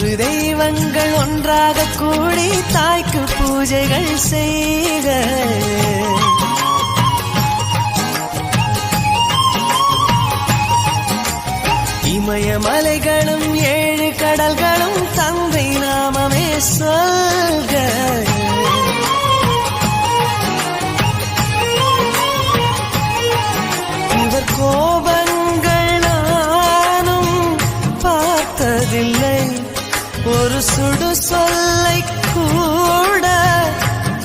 ஊரு தெய்வங்கள் ஒன்றாக கூடி தாய்க்கு பூஜைகள் செய்க. இமயமலைகளும் 7 கடல்களும் தந்தை நாமமே சொல்க. இவர் கோபங்கள் நானும் பார்த்ததில்லை, ஒரு சுடு சொல்லை கூட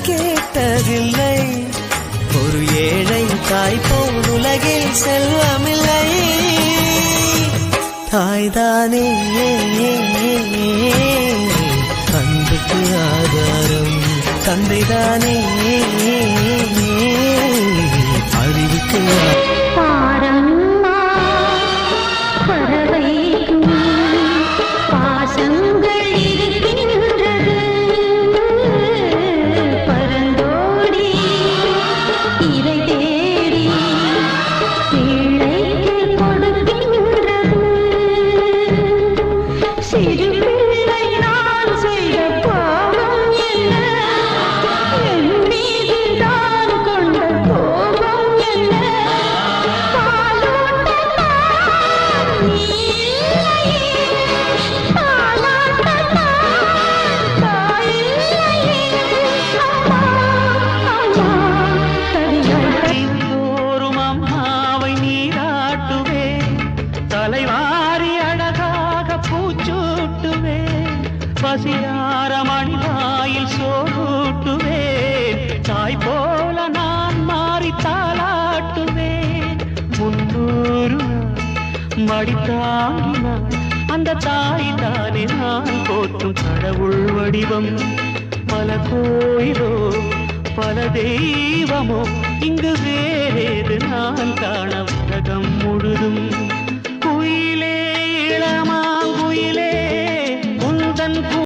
கேட்டதில்லை. ஒரு ஏழை தாய் போல் உலகில் செல்வமில்லை. தாய்தானே அன்புக்கு ஆதாரம், தந்தைதானே அறிவுக்கு பசியார மணிவாயில் சோறுட்டுவேன். தாய் போல நான் மாறி தாளாட்டுவேன். 300 மடித்தாங்கினான் அந்த தாய் தானே நான் போற்றும் கடவுள் வடிவம். பல கோயிலோ பல தெய்வமோ இங்கு வேறேது நான் காண உலகம் முழுதும்.